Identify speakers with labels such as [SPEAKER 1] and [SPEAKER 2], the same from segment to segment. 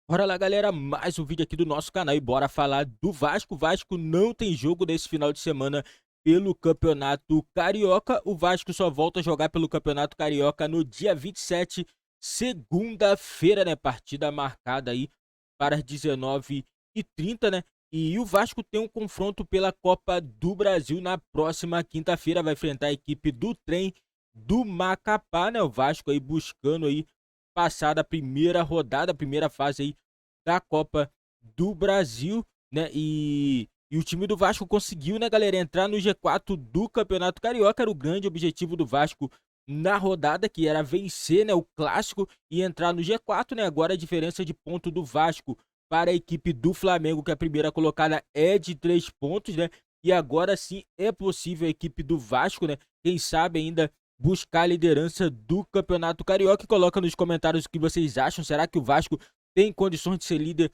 [SPEAKER 1] Bora lá, galera, mais um vídeo aqui do nosso canal e bora falar do Vasco. O Vasco não tem jogo nesse final de semana pelo Campeonato Carioca. O Vasco só volta a jogar pelo Campeonato Carioca no dia 27, segunda-feira, né? Partida marcada aí para as 19h30, né? E o Vasco tem um confronto pela Copa do Brasil na próxima quinta-feira. Vai enfrentar a equipe do Trem do Macapá, né? O Vasco aí buscando aí passar da primeira rodada, a primeira fase aí da Copa do Brasil, né? E o time do Vasco conseguiu, né, galera, entrar no G4 do Campeonato Carioca. Era o grande objetivo do Vasco na rodada, que era vencer, né, o clássico e entrar no G4, né? Agora a diferença de ponto do Vasco para a equipe do Flamengo, que é a primeira colocada, é de 3 pontos, né? E agora sim é possível a equipe do Vasco, né? Quem sabe ainda buscar a liderança do Campeonato Carioca. E coloca nos comentários o que vocês acham. Será que o Vasco tem condições de ser líder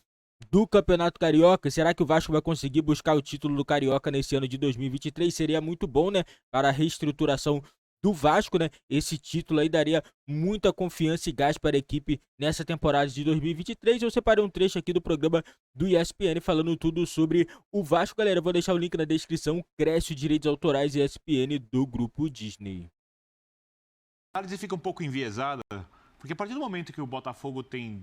[SPEAKER 1] do Campeonato Carioca? Será que o Vasco vai conseguir buscar o título do Carioca nesse ano de 2023? Seria muito bom, né, para a reestruturação do Vasco, né? Esse título aí daria muita confiança e gás para a equipe nessa temporada de 2023. Eu separei um trecho aqui do programa do ESPN falando tudo sobre o Vasco, galera. Eu vou deixar o link na descrição. Cresce direitos autorais ESPN do Grupo Disney.
[SPEAKER 2] A análise fica um pouco enviesada, porque a partir do momento que o Botafogo tem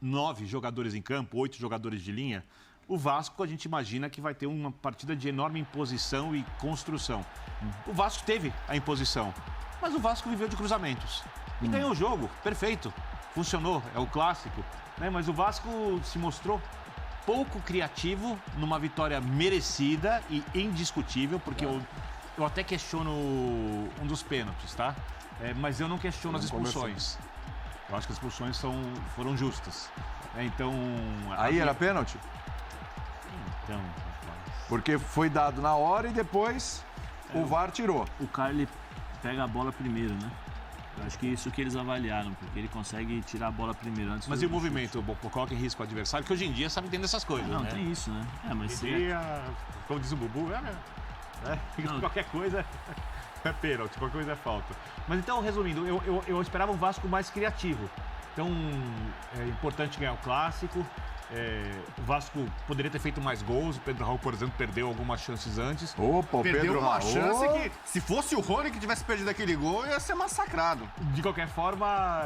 [SPEAKER 2] 9 jogadores em campo, 8 jogadores de linha, o Vasco a gente imagina que vai ter uma partida de enorme imposição e construção. O Vasco teve a imposição, mas o Vasco viveu de cruzamentos e ganhou o jogo, perfeito, funcionou, é o clássico, né? Mas o Vasco se mostrou pouco criativo numa vitória merecida e indiscutível, porque eu até questiono um dos pênaltis, tá? Mas eu não questiono as expulsões. Eu acho que as expulsões foram justas. Então.
[SPEAKER 3] Aí era pênalti?
[SPEAKER 2] Então, rapaz.
[SPEAKER 3] Porque foi dado na hora e depois o VAR tirou.
[SPEAKER 4] O cara, ele pega a bola primeiro, né? Eu acho que isso que eles avaliaram, porque ele consegue tirar a bola primeiro antes.
[SPEAKER 2] Mas e o movimento? Coloca em risco o adversário, que hoje em dia sabe entender essas coisas.
[SPEAKER 4] Não,
[SPEAKER 2] né?
[SPEAKER 4] tem isso, né? Mas
[SPEAKER 2] como diz o Bubu, qualquer coisa é pênalti, qualquer coisa é falta. Mas então, resumindo, eu esperava um Vasco mais criativo. Então, é importante ganhar o clássico. O Vasco poderia ter feito mais gols. O Pedro Raul, por exemplo, perdeu algumas chances antes.
[SPEAKER 3] Opa, o
[SPEAKER 5] Perdeu
[SPEAKER 3] Pedro
[SPEAKER 5] uma
[SPEAKER 3] Raul.
[SPEAKER 5] chance que, se fosse o Rony que tivesse perdido aquele gol, ia ser massacrado.
[SPEAKER 2] De qualquer forma,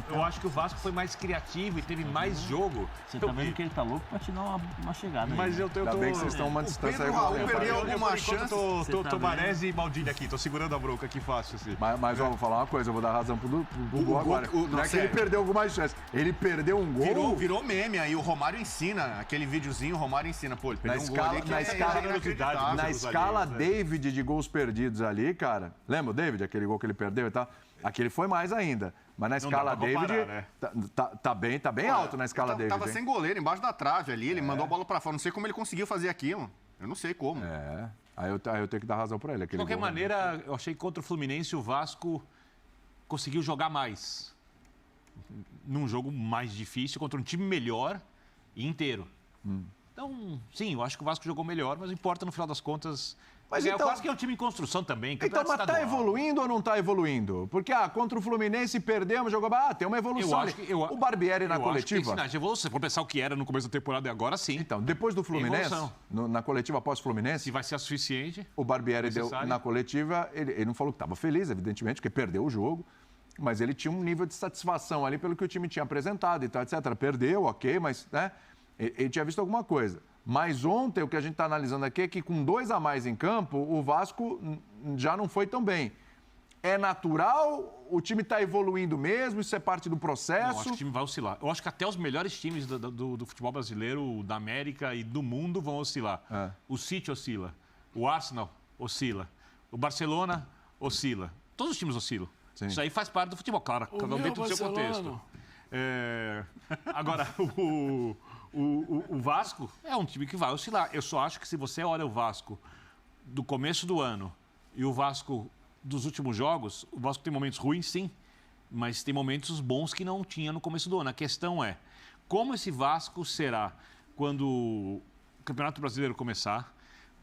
[SPEAKER 2] eu acho que o Vasco foi mais criativo e teve mais jogo.
[SPEAKER 4] Você tá vendo que ele tá louco pra te dar uma chegada.
[SPEAKER 2] Mas
[SPEAKER 4] aí,
[SPEAKER 2] eu tô...
[SPEAKER 3] Ainda bem que vocês estão uma distância aí.
[SPEAKER 5] Pedro Raul
[SPEAKER 3] com o
[SPEAKER 5] perdeu
[SPEAKER 3] Pedro.
[SPEAKER 5] alguma chance.
[SPEAKER 2] Tô
[SPEAKER 4] tá
[SPEAKER 2] Tomarese e Maldini aqui, tô segurando a bronca aqui fácil, assim.
[SPEAKER 3] Mas ó, vou falar uma coisa, eu vou dar razão pro Bubu agora. Não é que ele perdeu algumas chances. Ele perdeu um gol.
[SPEAKER 5] Virou meme aí, o Romário ensina, aquele videozinho, o Romário ensina. Pô, ele
[SPEAKER 3] Na
[SPEAKER 5] perdeu um gol ali que inacreditável.
[SPEAKER 3] Na escala David de gols perdidos ali, cara. Lembra o David, aquele gol que ele perdeu e tal? Aquele foi mais ainda. Mas na escala David,
[SPEAKER 2] comparar, né?
[SPEAKER 3] tá bem alto na escala David.
[SPEAKER 5] Tava sem goleiro, embaixo da trave ali, ele mandou a bola pra fora. Não sei como ele conseguiu fazer aquilo. Eu não sei como.
[SPEAKER 3] Aí eu tenho que dar razão pra ele.
[SPEAKER 2] De qualquer maneira, eu achei que contra o Fluminense o Vasco conseguiu jogar mais. Num jogo mais difícil, contra um time melhor e inteiro. Então, sim, eu acho que o Vasco jogou melhor, mas importa no final das contas.
[SPEAKER 3] Mas
[SPEAKER 2] então,
[SPEAKER 3] então,
[SPEAKER 2] o Vasco é um time em construção também.
[SPEAKER 3] Então, mas tá evoluindo ou não tá evoluindo? Porque, contra o Fluminense perdemos, jogou... tem uma evolução. O Barbieri na coletiva...
[SPEAKER 2] Se você for pensar o que era no começo da temporada e agora, sim.
[SPEAKER 3] Então, depois do Fluminense, na coletiva pós-Fluminense...
[SPEAKER 2] Se vai ser a suficiente...
[SPEAKER 3] O Barbieri deu na coletiva, ele não falou que estava feliz, evidentemente, porque perdeu o jogo, mas ele tinha um nível de satisfação ali pelo que o time tinha apresentado e tal, etc. Perdeu, ok, mas, né, ele tinha visto alguma coisa. Mas ontem, o que a gente está analisando aqui é que com 2 a mais em campo, o Vasco já não foi tão bem. É natural? O time está evoluindo mesmo? Isso é parte do processo?
[SPEAKER 2] Eu acho que o time vai oscilar. Eu acho que até os melhores times do futebol brasileiro, da América e do mundo vão oscilar. O City oscila. O Arsenal oscila. O Barcelona oscila. Todos os times oscilam. Sim. Isso aí faz parte do futebol, claro, cada um dentro do seu contexto. Agora, o Vasco é um time que vai oscilar. Eu só acho que se você olha o Vasco do começo do ano e o Vasco dos últimos jogos, o Vasco tem momentos ruins, sim, mas tem momentos bons que não tinha no começo do ano. A questão é, como esse Vasco será quando o Campeonato Brasileiro começar?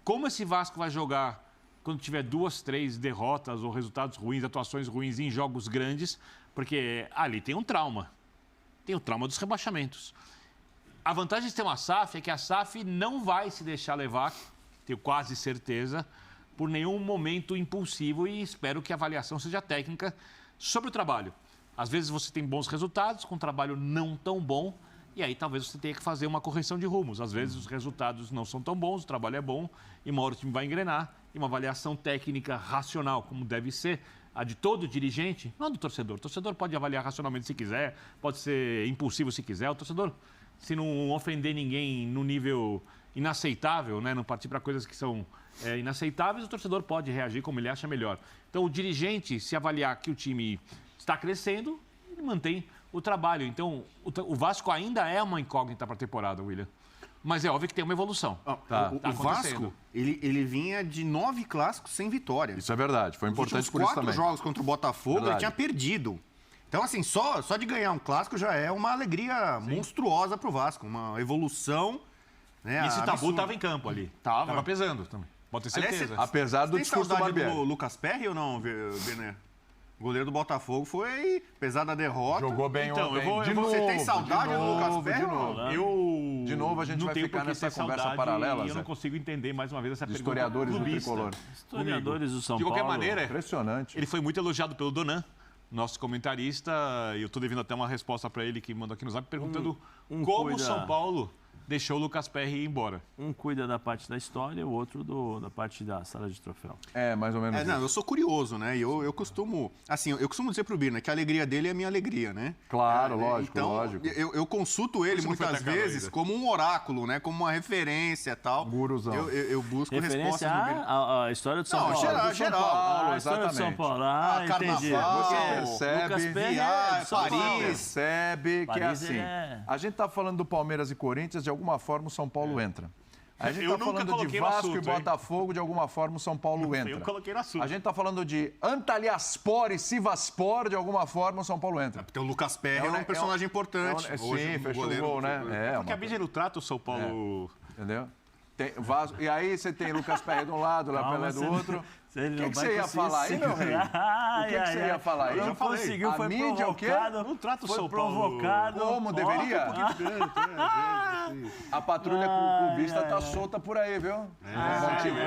[SPEAKER 2] Como esse Vasco vai jogar quando tiver 2, 3 derrotas ou resultados ruins, atuações ruins em jogos grandes? Porque ali tem um trauma. Tem o trauma dos rebaixamentos. A vantagem de ter uma SAF é que a SAF não vai se deixar levar, tenho quase certeza, por nenhum momento impulsivo e espero que a avaliação seja técnica sobre o trabalho. Às vezes você tem bons resultados com um trabalho não tão bom e aí talvez você tenha que fazer uma correção de rumos. Às vezes os resultados não são tão bons, o trabalho é bom e uma hora o time vai engrenar e uma avaliação técnica racional, como deve ser, a de todo dirigente, não do torcedor. O torcedor pode avaliar racionalmente se quiser, pode ser impulsivo se quiser. O torcedor, se não ofender ninguém no nível inaceitável, né, não partir para coisas que são inaceitáveis, o torcedor pode reagir como ele acha melhor. Então, o dirigente, se avaliar que o time está crescendo, ele mantém o trabalho. Então, o Vasco ainda é uma incógnita para a temporada, William. Mas é óbvio que tem uma evolução.
[SPEAKER 5] O Vasco, ele vinha de 9 clássicos sem vitória.
[SPEAKER 3] Isso é verdade, foi importante por isso também.
[SPEAKER 5] Os 4 jogos contra o Botafogo,
[SPEAKER 3] Verdade.
[SPEAKER 5] ele tinha perdido. Então, assim, só de ganhar um clássico já é uma alegria monstruosa para o Vasco, uma evolução. Né,
[SPEAKER 2] E esse tabu
[SPEAKER 5] absurda.
[SPEAKER 2] estava em campo ali.
[SPEAKER 5] Tava
[SPEAKER 2] pesando também. Pode ter
[SPEAKER 5] Aliás,
[SPEAKER 2] certeza.
[SPEAKER 3] Apesar do
[SPEAKER 5] Tem
[SPEAKER 3] discurso do
[SPEAKER 5] saudade
[SPEAKER 3] Barbieri.
[SPEAKER 5] do Lucas Perry ou não, Berner? O goleiro do Botafogo foi, apesar da derrota...
[SPEAKER 3] Jogou bem
[SPEAKER 2] Então,
[SPEAKER 3] ontem.
[SPEAKER 2] eu vou-
[SPEAKER 3] De
[SPEAKER 5] Você
[SPEAKER 3] novo,
[SPEAKER 5] tem saudade
[SPEAKER 3] de
[SPEAKER 5] do
[SPEAKER 3] novo,
[SPEAKER 5] Lucas Perry
[SPEAKER 3] de
[SPEAKER 5] ou não?
[SPEAKER 3] novo.
[SPEAKER 2] Eu
[SPEAKER 3] De novo, a gente
[SPEAKER 2] não
[SPEAKER 3] vai
[SPEAKER 2] tenho
[SPEAKER 3] ficar
[SPEAKER 2] por que
[SPEAKER 3] nessa
[SPEAKER 2] ter
[SPEAKER 3] conversa
[SPEAKER 2] saudade
[SPEAKER 3] paralela,
[SPEAKER 2] e eu
[SPEAKER 3] Zé.
[SPEAKER 2] não consigo entender mais uma vez essa
[SPEAKER 3] De
[SPEAKER 2] pergunta
[SPEAKER 3] historiadores do
[SPEAKER 2] clubista.
[SPEAKER 3] tricolor.
[SPEAKER 4] Historiadores do São
[SPEAKER 2] De
[SPEAKER 4] Paulo.
[SPEAKER 2] qualquer maneira,
[SPEAKER 3] Impressionante.
[SPEAKER 2] ele foi muito elogiado pelo Donan, nosso comentarista, e eu estou devendo até uma resposta para ele que mandou aqui no Zap perguntando como o São Paulo deixou o Lucas Perry ir embora.
[SPEAKER 4] Um cuida da parte da história, o outro da parte da sala de troféu.
[SPEAKER 3] É, mais ou menos
[SPEAKER 5] Não,
[SPEAKER 3] isso.
[SPEAKER 5] eu sou curioso, né? E eu costumo... Assim, eu costumo dizer pro Birner que a alegria dele é a minha alegria, né?
[SPEAKER 3] Claro, lógico,
[SPEAKER 5] então,
[SPEAKER 3] lógico.
[SPEAKER 5] Eu consulto ele
[SPEAKER 2] Você não foi
[SPEAKER 5] muitas
[SPEAKER 2] atacado
[SPEAKER 5] vezes
[SPEAKER 2] ainda.
[SPEAKER 5] como um oráculo, né? Como uma referência e tal.
[SPEAKER 3] Guruzão.
[SPEAKER 5] Eu busco
[SPEAKER 4] Referência
[SPEAKER 5] respostas no Birner.
[SPEAKER 4] à história do São
[SPEAKER 5] Não,
[SPEAKER 4] Paulo.
[SPEAKER 5] geral,
[SPEAKER 4] Do São
[SPEAKER 5] geral.
[SPEAKER 4] Paulo, a história do São
[SPEAKER 3] Exatamente.
[SPEAKER 4] Paulo. Entendi.
[SPEAKER 5] Carnaval,
[SPEAKER 3] Você
[SPEAKER 5] Lucas
[SPEAKER 3] percebe,
[SPEAKER 4] Perry
[SPEAKER 5] Viagem,
[SPEAKER 4] é de São Paulo.
[SPEAKER 5] Paris.
[SPEAKER 3] percebe que é
[SPEAKER 4] Paris
[SPEAKER 3] assim.
[SPEAKER 4] é-
[SPEAKER 3] A gente tá falando do Palmeiras e Corinthians, de alguma forma o São Paulo entra. A gente
[SPEAKER 2] Eu
[SPEAKER 3] tá
[SPEAKER 2] nunca
[SPEAKER 3] falando de
[SPEAKER 2] coloquei no
[SPEAKER 3] Vasco
[SPEAKER 2] assunto,
[SPEAKER 3] e
[SPEAKER 2] hein?
[SPEAKER 3] Botafogo, de alguma forma o São Paulo entra.
[SPEAKER 2] Eu coloquei no assunto.
[SPEAKER 3] A gente tá falando de Antalyaspor e Sivaspor, de alguma forma o São Paulo entra.
[SPEAKER 5] Porque o Lucas Perry é um personagem importante. Hoje,
[SPEAKER 3] Sim,
[SPEAKER 5] um
[SPEAKER 3] fechou o
[SPEAKER 5] goleiro
[SPEAKER 3] gol,
[SPEAKER 5] do-
[SPEAKER 3] né? É,
[SPEAKER 2] Porque a mídia não trata o São Paulo...
[SPEAKER 3] Entendeu? Tem Vasco, e aí você tem Lucas Perry de um lado, Léo Pelé do outro. O que você ia falar aí, meu rei? O que você ia falar aí?
[SPEAKER 4] Não
[SPEAKER 3] Já falei.
[SPEAKER 4] conseguiu,
[SPEAKER 3] A
[SPEAKER 4] foi
[SPEAKER 3] mídia é o quê?
[SPEAKER 4] provocado.
[SPEAKER 2] Não trata o
[SPEAKER 4] foi
[SPEAKER 2] São Paulo
[SPEAKER 4] provocado.
[SPEAKER 3] Como deveria? A patrulha clubista tá
[SPEAKER 4] ai.
[SPEAKER 3] solta por aí, viu?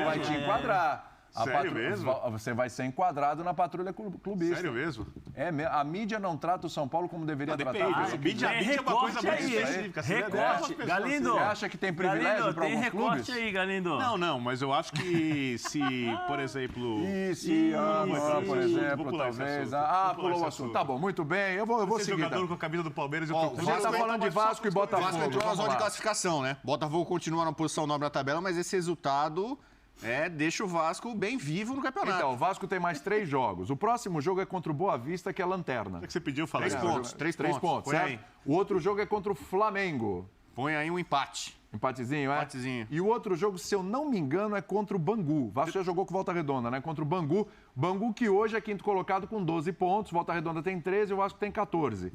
[SPEAKER 3] Vai te enquadrar.
[SPEAKER 2] Sério mesmo?
[SPEAKER 3] Você vai ser enquadrado na patrulha clubista.
[SPEAKER 2] Sério mesmo?
[SPEAKER 3] A mídia não trata o São Paulo como deveria tratar.
[SPEAKER 2] Depende. Mídia é uma coisa muito
[SPEAKER 4] aí,
[SPEAKER 2] específica. Você
[SPEAKER 4] recorte.
[SPEAKER 2] deve dar uma pessoa
[SPEAKER 4] Galindo.
[SPEAKER 3] Você acha que tem privilégio
[SPEAKER 4] Galindo,
[SPEAKER 3] para
[SPEAKER 4] tem
[SPEAKER 3] alguns
[SPEAKER 4] recorte
[SPEAKER 3] clubes?
[SPEAKER 4] aí, Galindo.
[SPEAKER 2] Não, mas eu acho que se, por exemplo...
[SPEAKER 3] Esse ano, por exemplo,
[SPEAKER 2] Vou pular esse
[SPEAKER 3] talvez.
[SPEAKER 2] assunto.
[SPEAKER 3] Ah,
[SPEAKER 2] Vou pular
[SPEAKER 3] pulou
[SPEAKER 2] esse
[SPEAKER 3] o assunto.
[SPEAKER 2] assunto.
[SPEAKER 3] Tá bom, muito bem. Eu vou
[SPEAKER 2] Esse
[SPEAKER 3] seguir.
[SPEAKER 2] jogador
[SPEAKER 3] Então.
[SPEAKER 2] com a camisa do Palmeiras, eu
[SPEAKER 5] Ó,
[SPEAKER 2] tô...
[SPEAKER 5] o
[SPEAKER 3] A gente tá falando de Vasco e
[SPEAKER 5] O
[SPEAKER 3] Botafogo.
[SPEAKER 5] Vasco entrou na
[SPEAKER 3] Vamos
[SPEAKER 5] zona de
[SPEAKER 3] lá.
[SPEAKER 5] classificação, né? Botafogo continua na posição 9 da tabela, mas esse resultado deixa o Vasco bem vivo no campeonato.
[SPEAKER 3] Então, o Vasco tem mais 3 jogos. O próximo jogo é contra o Boa Vista, que é a lanterna.
[SPEAKER 2] O que você pediu, fala aí.
[SPEAKER 5] 3 pontos, 3
[SPEAKER 3] 3 pontos,
[SPEAKER 5] Põe
[SPEAKER 3] certo?
[SPEAKER 5] aí.
[SPEAKER 3] O outro jogo é contra o Flamengo.
[SPEAKER 5] Põe aí um empate.
[SPEAKER 3] Empatezinho, é?
[SPEAKER 5] Empatezinho.
[SPEAKER 3] E o outro jogo, se eu não me engano, é contra o Bangu. O Vasco já jogou com Volta Redonda, né? Contra o Bangu. Bangu que hoje é quinto colocado com 12 pontos. Volta Redonda tem 13 e o Vasco tem 14.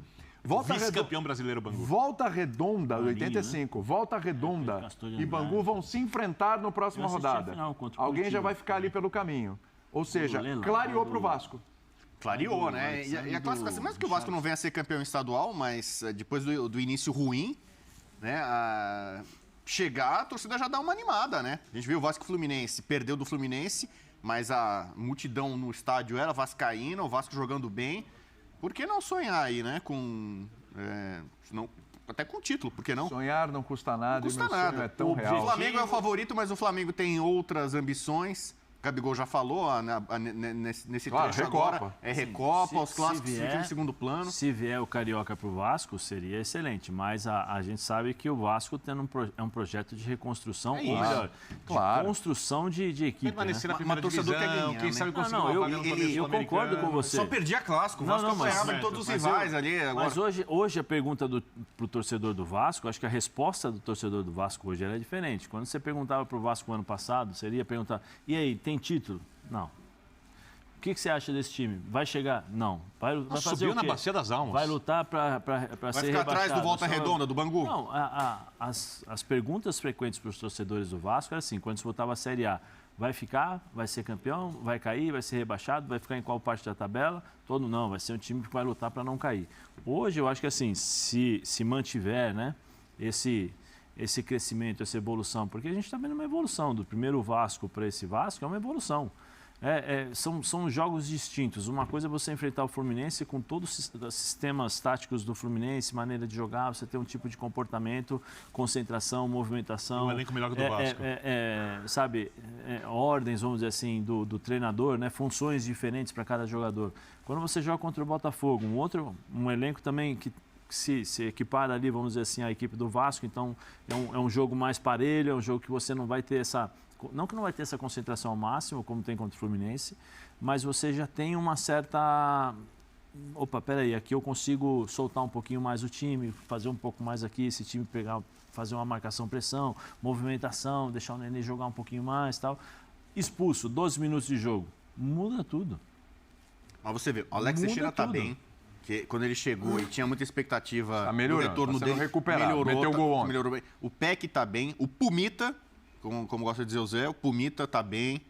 [SPEAKER 2] Vice-campeão brasileiro, Bangu.
[SPEAKER 3] Volta Redonda, 85. Volta Redonda
[SPEAKER 4] Castor de
[SPEAKER 3] e
[SPEAKER 4] Andrade.
[SPEAKER 3] Bangu vão se enfrentar na próxima
[SPEAKER 4] Eu assisti a
[SPEAKER 3] rodada.
[SPEAKER 4] final contra o
[SPEAKER 3] Alguém já
[SPEAKER 4] Curitiba.
[SPEAKER 3] vai ficar ali pelo caminho. Ou seja,
[SPEAKER 4] Leila,
[SPEAKER 3] clareou
[SPEAKER 4] do-
[SPEAKER 3] pro Vasco.
[SPEAKER 5] Clareou, né? E a classificação, mesmo que o Vasco não venha a ser campeão estadual, mas depois do início ruim, né? Chegar, a torcida já dá uma animada, né? A gente viu o Vasco e o Fluminense, perdeu do Fluminense, mas a multidão no estádio era vascaína, o Vasco jogando bem. Por que não sonhar aí, né? Até com título, por que não?
[SPEAKER 3] Sonhar não custa nada
[SPEAKER 5] Não custa
[SPEAKER 3] e meu sonho
[SPEAKER 5] nada.
[SPEAKER 3] é tão
[SPEAKER 5] O
[SPEAKER 3] real.
[SPEAKER 5] Flamengo é o favorito, mas o Flamengo tem outras ambições. O Gabigol já falou nesse
[SPEAKER 3] Claro,
[SPEAKER 5] trecho
[SPEAKER 3] Recopa.
[SPEAKER 5] agora. É Recopa, os clássicos
[SPEAKER 4] vier-
[SPEAKER 5] ficam em segundo plano.
[SPEAKER 4] Se vier o Carioca pro Vasco, seria excelente. Mas a gente sabe que o Vasco é um projeto de reconstrução, ou
[SPEAKER 2] isso.
[SPEAKER 4] melhor,
[SPEAKER 3] Claro.
[SPEAKER 4] de construção de equipe. Né?
[SPEAKER 2] Permanecer na
[SPEAKER 5] Mas
[SPEAKER 2] primeira
[SPEAKER 5] torcedor
[SPEAKER 2] divisão,
[SPEAKER 5] quer ganhar,
[SPEAKER 2] quem
[SPEAKER 5] né?
[SPEAKER 2] sabe
[SPEAKER 4] Não,
[SPEAKER 2] conseguir
[SPEAKER 4] não,
[SPEAKER 2] uma
[SPEAKER 4] eu-
[SPEAKER 2] vaga no torneio
[SPEAKER 4] eu concordo com
[SPEAKER 2] sul-americano.
[SPEAKER 4] você.
[SPEAKER 5] Só perdia clássico. O
[SPEAKER 4] Não,
[SPEAKER 5] Vasco
[SPEAKER 4] não, mas-
[SPEAKER 5] apanhava em todos os
[SPEAKER 2] mas
[SPEAKER 5] rivais ali. Agora.
[SPEAKER 4] Mas hoje a pergunta pro torcedor do Vasco, acho que a resposta do torcedor do Vasco hoje era diferente. Quando você perguntava pro Vasco ano passado, seria perguntar: e aí, tem título? Não. O que você acha desse time? Vai chegar? Não. Vai fazer
[SPEAKER 2] Subiu
[SPEAKER 4] o
[SPEAKER 2] na
[SPEAKER 4] quê?
[SPEAKER 2] Bacia das Almas.
[SPEAKER 4] Vai lutar para
[SPEAKER 5] Vai
[SPEAKER 4] ser
[SPEAKER 5] ficar atrás do
[SPEAKER 4] rebaixado.
[SPEAKER 5] Volta Redonda, do Bangu?
[SPEAKER 4] Não, as perguntas frequentes para os torcedores do Vasco era assim, quando se votava a Série A, vai ficar, vai ser campeão, vai cair, vai ser rebaixado, vai ficar em qual parte da tabela? Todo não, vai ser um time que vai lutar para não cair. Hoje eu acho que assim, se mantiver, né, esse crescimento, essa evolução? Porque a gente está vendo uma evolução. Do primeiro Vasco para esse Vasco é uma evolução. São jogos distintos. Uma coisa é você enfrentar o Fluminense com todos os sistemas táticos do Fluminense, maneira de jogar, você ter um tipo de comportamento, concentração, movimentação.
[SPEAKER 2] Um elenco melhor que o do Vasco.
[SPEAKER 4] Ordens, vamos dizer assim, do treinador, né? Funções diferentes para cada jogador. Quando você joga contra o Botafogo, um elenco também que se equipara ali, vamos dizer assim, à equipe do Vasco, então é um jogo mais parelho, é um jogo que você não vai ter essa... Não que não vai ter essa concentração ao máximo, como tem contra o Fluminense, mas você já tem uma certa... Opa, peraí, aqui eu consigo soltar um pouquinho mais o time, fazer um pouco mais aqui, esse time fazer uma marcação-pressão, movimentação, deixar o Nenê jogar um pouquinho mais e tal. Expulso, 12 minutos de jogo. Muda tudo.
[SPEAKER 5] Mas você vê, o Alex Teixeira tá bem. Que quando ele chegou e tinha muita expectativa do retorno dele,
[SPEAKER 3] recuperado, meteu o gol ontem.
[SPEAKER 5] Melhorou bem. O Peck tá bem, o Pumita, como gosta de dizer o Zé, o Pumita tá bem.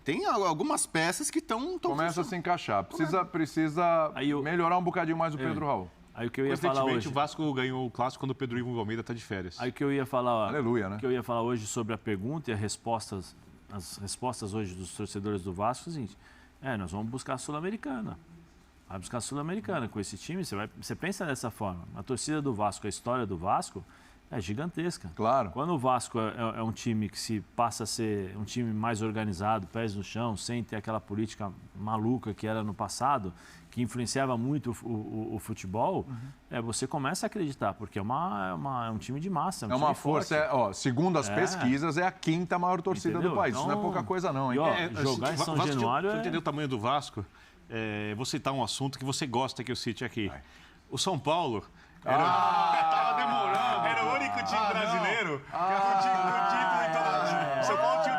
[SPEAKER 5] Tem algumas peças que estão...
[SPEAKER 3] Começa a se encaixar. Precisa melhorar um bocadinho mais o Pedro Raul.
[SPEAKER 4] Aí o que eu ia falar hoje...
[SPEAKER 2] o Vasco ganhou o clássico quando o Pedro Ivo Almeida tá de férias.
[SPEAKER 4] Aí o que eu ia falar...
[SPEAKER 3] Aleluia, né?
[SPEAKER 4] O que eu ia falar hoje sobre a pergunta e as respostas hoje dos torcedores do Vasco é o seguinte: nós vamos buscar a Sul-Americana. Vai buscar a Sul-Americana. Com esse time, você pensa dessa forma. A torcida do Vasco, a história do Vasco é gigantesca.
[SPEAKER 3] Claro.
[SPEAKER 4] Quando o Vasco é um time que se passa a ser um time mais organizado, pés no chão, sem ter aquela política maluca que era no passado, que influenciava muito o futebol, você começa a acreditar, porque é um time de massa.
[SPEAKER 3] É uma força, segundo as pesquisas, é a quinta maior torcida do país. Isso não é pouca coisa não, hein?
[SPEAKER 4] Jogar em São Januário
[SPEAKER 2] Você entendeu o tamanho do Vasco? Vou citar um assunto que você gosta que eu cite aqui. O São Paulo... Tava demorando. Era o único time brasileiro que São Paulo tinha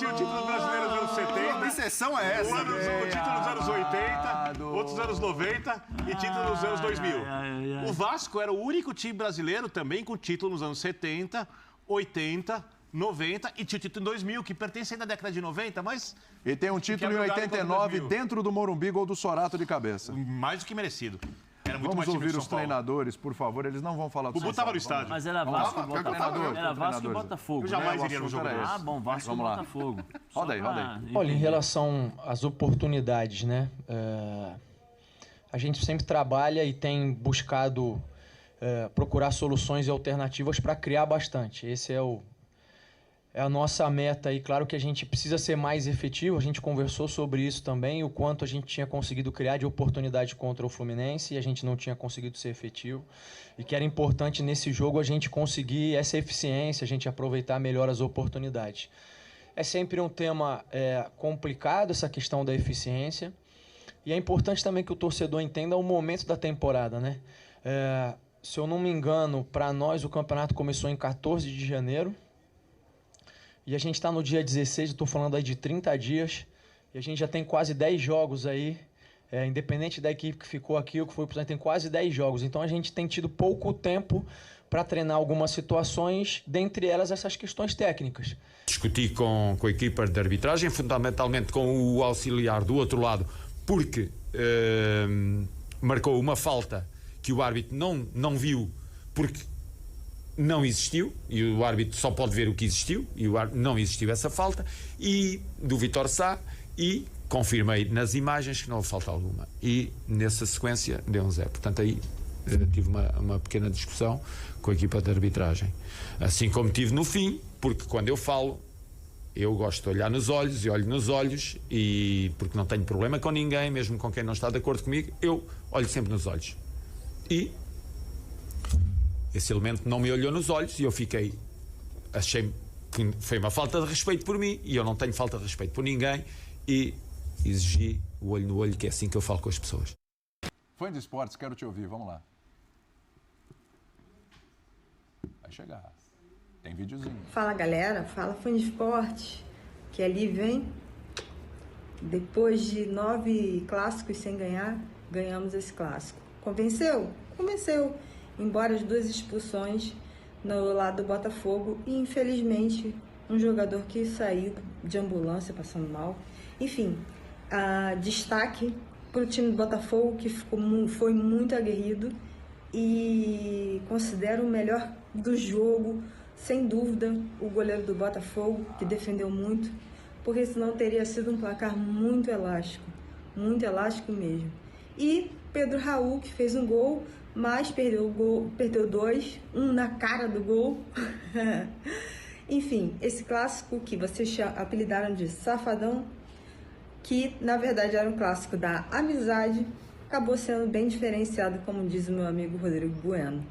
[SPEAKER 2] o título brasileiro dos anos 70.
[SPEAKER 5] Que obsessão é essa?
[SPEAKER 2] O título dos anos 80, outros anos 90 e título nos anos 2000. O Vasco era o único time brasileiro também com título nos anos 70, 80, 90 e tinha o título em 2000, que pertence ainda à década de 90, mas...
[SPEAKER 3] E tem um título em 89 dentro do Morumbi, gol do Sorato de cabeça.
[SPEAKER 2] Mais do que merecido.
[SPEAKER 3] Vamos ouvir os treinadores, por favor. Eles não vão falar do
[SPEAKER 2] Bubu estava no estádio.
[SPEAKER 4] Mas era Vasco e Botafogo. Era Vasco e Botafogo.
[SPEAKER 2] Eu jamais iria no jogo desse.
[SPEAKER 4] Bom, Vasco e Botafogo.
[SPEAKER 3] Roda aí.
[SPEAKER 6] Olha, em relação às oportunidades, né? A gente sempre trabalha e tem buscado procurar soluções e alternativas para criar bastante. Esse é a nossa meta e claro que a gente precisa ser mais efetivo, a gente conversou sobre isso também, o quanto a gente tinha conseguido criar de oportunidade contra o Fluminense e a gente não tinha conseguido ser efetivo e que era importante nesse jogo a gente conseguir essa eficiência, a gente aproveitar melhor as oportunidades. É sempre um tema complicado essa questão da eficiência e é importante também que o torcedor entenda o momento da temporada, né? Se eu não me engano, para nós o campeonato começou em 14 de janeiro, e a gente está no dia 16, estou falando aí de 30 dias, e a gente já tem quase 10 jogos aí, independente da equipe que ficou aqui ou que foi, tem quase 10 jogos. Então a gente tem tido pouco tempo para treinar algumas situações, dentre elas essas questões técnicas.
[SPEAKER 7] Discuti com a equipa de arbitragem, fundamentalmente com o auxiliar do outro lado, porque marcou uma falta que o árbitro não viu, porque não existiu, e o árbitro só pode ver o que existiu, e não existiu essa falta, e do Vitor Sá, e confirmei nas imagens que não houve falta alguma. E nessa sequência deu um 0. Portanto, aí tive uma pequena discussão com a equipa de arbitragem. Assim como tive no fim, porque quando eu falo, eu gosto de olhar nos olhos, e olho nos olhos, e porque não tenho problema com ninguém, mesmo com quem não está de acordo comigo, eu olho sempre nos olhos. E esse elemento não me olhou nos olhos e eu achei que foi uma falta de respeito por mim e eu não tenho falta de respeito por ninguém e exigi o olho no olho, que é assim que eu falo com as pessoas.
[SPEAKER 3] Fã de esportes, quero te ouvir, vamos lá. Vai chegar. Tem videozinho.
[SPEAKER 8] Fala galera, fala fã de esportes, que ali vem. Depois de 9 clássicos sem ganhar, ganhamos esse clássico. Convenceu? Convenceu. Embora as 2 expulsões no lado do Botafogo e, infelizmente, um jogador que saiu de ambulância passando mal. Enfim, destaque para o time do Botafogo, que foi muito aguerrido e considero o melhor do jogo, sem dúvida, o goleiro do Botafogo, que defendeu muito, porque senão teria sido um placar muito elástico mesmo. E Pedro Raul, que fez um gol, mas perdeu dois, um na cara do gol. Enfim, esse clássico que vocês apelidaram de Safadão, que na verdade era um clássico da amizade, acabou sendo bem diferenciado, como diz o meu amigo Rodrigo Bueno.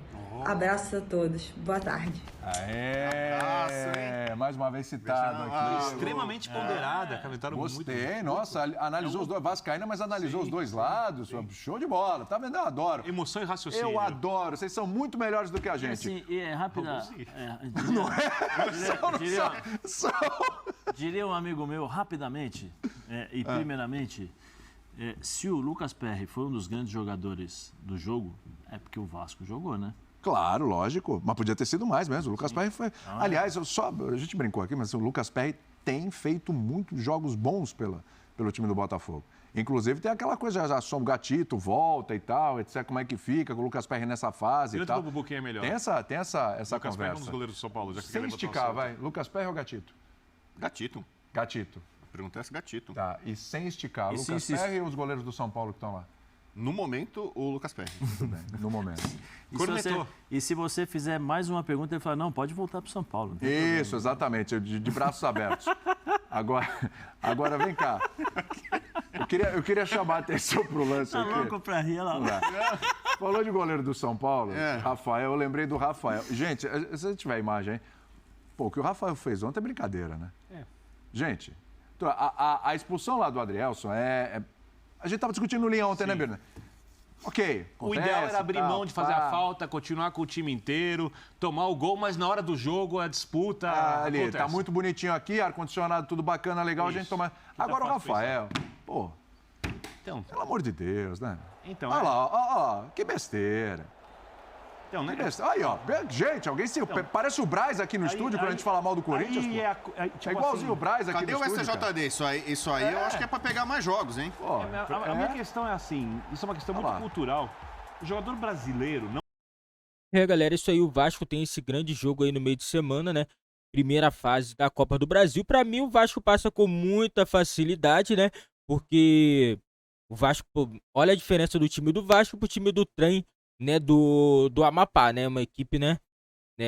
[SPEAKER 8] Abraços a todos. Boa tarde.
[SPEAKER 3] Mais uma vez citado aqui.
[SPEAKER 2] Extremamente ponderada, a vitória muito.
[SPEAKER 3] Gostei, nossa, analisou os dois, vascaína, mas analisou os dois lados, show de bola, tá vendo? Eu adoro.
[SPEAKER 2] Emoção e raciocínio.
[SPEAKER 3] Eu adoro, vocês são muito melhores do que a gente.
[SPEAKER 4] Assim, rápida. Diria um amigo meu, rapidamente e primeiramente, se o Lucas Perry foi um dos grandes jogadores do jogo, é porque o Vasco jogou, né?
[SPEAKER 3] Claro, lógico, mas podia ter sido mais mesmo. O Lucas Perry foi. Aliás, a gente brincou aqui, mas o Lucas Perry tem feito muitos jogos bons pelo time do Botafogo. Inclusive tem aquela coisa, já soma o Gatito, volta e tal, etc. Como é que fica com o Lucas Perry nessa fase e tal.
[SPEAKER 2] Bubu, quem é melhor?
[SPEAKER 3] Tem essa
[SPEAKER 2] Lucas
[SPEAKER 3] conversa.
[SPEAKER 2] Perry é um dos goleiros do São Paulo. Já que
[SPEAKER 3] sem esticar, vai. Lucas Perry ou Gatito?
[SPEAKER 5] Gatito.
[SPEAKER 3] Gatito.
[SPEAKER 5] Pergunta essa, Gatito.
[SPEAKER 3] Tá, e sem esticar,
[SPEAKER 4] E
[SPEAKER 3] Lucas Perry ou os goleiros do São Paulo que estão lá?
[SPEAKER 5] No momento, o Lucas Perry.
[SPEAKER 3] Tudo bem, no momento.
[SPEAKER 4] E se você fizer mais uma pergunta, ele fala, não, pode voltar para o São Paulo. Não tem
[SPEAKER 3] Isso,
[SPEAKER 4] problema.
[SPEAKER 3] exatamente, de braços abertos. Agora vem cá. Eu queria chamar a atenção pro lance
[SPEAKER 4] Tá
[SPEAKER 3] aqui.
[SPEAKER 4] louco pra rir, olha lá.
[SPEAKER 3] Falou de goleiro do São Paulo, Rafael, eu lembrei do Rafael. Gente, se tiver a imagem aí, pô, o que o Rafael fez ontem é brincadeira, né? Gente, a expulsão lá do Adrielson a gente tava discutindo linha ontem, né, Birna? Ok.
[SPEAKER 2] O ideal era abrir mão de fazer a falta, continuar com o time inteiro, tomar o gol, mas na hora do jogo, a disputa.
[SPEAKER 3] Ali,
[SPEAKER 2] acontece.
[SPEAKER 3] tá muito bonitinho aqui, ar-condicionado, tudo bacana, legal, a gente toma. Agora o Rafael, pô,
[SPEAKER 2] Então,
[SPEAKER 3] pelo amor de Deus, né?
[SPEAKER 2] então
[SPEAKER 3] Olha lá, ó, que besteira.
[SPEAKER 2] então, né?
[SPEAKER 3] Que besteira. Aí, ó, gente, alguém se. Parece o Braz aqui no estúdio quando a gente fala mal do Corinthians, pô.
[SPEAKER 2] Tipo
[SPEAKER 3] É igualzinho o Braz aqui
[SPEAKER 5] Cadê
[SPEAKER 3] no
[SPEAKER 5] o
[SPEAKER 3] estúdio. cara.
[SPEAKER 5] STJD? Isso aí eu acho que é pra pegar mais jogos, hein?
[SPEAKER 3] Pô,
[SPEAKER 2] A minha questão é assim, isso é uma questão muito
[SPEAKER 3] lá.
[SPEAKER 2] cultural. O jogador brasileiro não
[SPEAKER 1] Galera, isso aí, o Vasco tem esse grande jogo aí no meio de semana, né? Primeira fase da Copa do Brasil. Pra mim, o Vasco passa com muita facilidade, né? Porque o Vasco, pô, olha a diferença do time do Vasco pro time do Trem, né? Do Amapá, né? Uma equipe, né?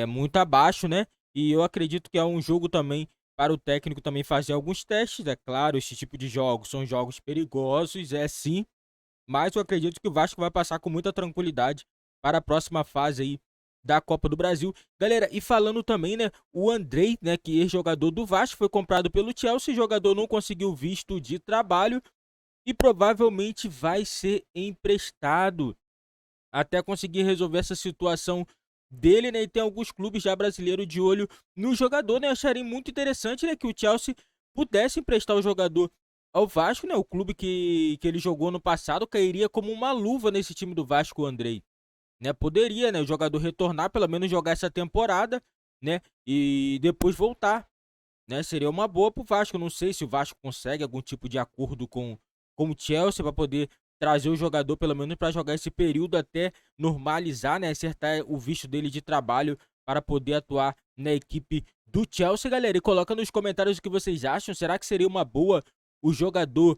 [SPEAKER 1] Muito abaixo, né? E eu acredito que é um jogo também para o técnico também fazer alguns testes. É claro, esse tipo de jogos são jogos perigosos, é sim. Mas eu acredito que o Vasco vai passar com muita tranquilidade para a próxima fase aí da Copa do Brasil. Galera, e falando também, né, o Andrei, né, que é jogador do Vasco, foi comprado pelo Chelsea, o jogador não conseguiu visto de trabalho e provavelmente vai ser emprestado até conseguir resolver essa situação dele, né, e tem alguns clubes já brasileiros de olho no jogador, né, acharia muito interessante, né, que o Chelsea pudesse emprestar o jogador ao Vasco, né, o clube que ele jogou no passado cairia como uma luva nesse time do Vasco, o Andrei. Né, poderia, né, o jogador retornar, pelo menos jogar essa temporada, né, e depois voltar, né, seria uma boa pro Vasco. Não sei se o Vasco consegue algum tipo de acordo com o Chelsea para poder trazer o jogador, pelo menos para jogar esse período até normalizar, né, acertar o visto dele de trabalho para poder atuar na equipe do Chelsea, galera. E coloca nos comentários o que vocês acham. Será que seria uma boa o jogador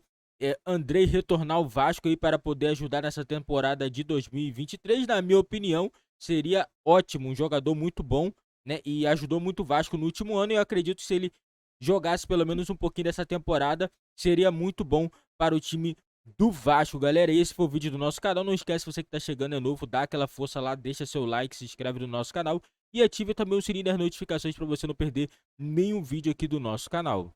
[SPEAKER 1] Andrei retornar ao Vasco aí para poder ajudar nessa temporada de 2023? Na minha opinião, seria ótimo, um jogador muito bom, né? E ajudou muito o Vasco no último ano. E eu acredito que se ele jogasse pelo menos um pouquinho dessa temporada, seria muito bom para o time do Vasco, galera. Esse foi o vídeo do nosso canal. Não esquece, você que está chegando é novo, dá aquela força lá, deixa seu like, se inscreve no nosso canal e ative também o sininho das notificações para você não perder nenhum vídeo aqui do nosso canal.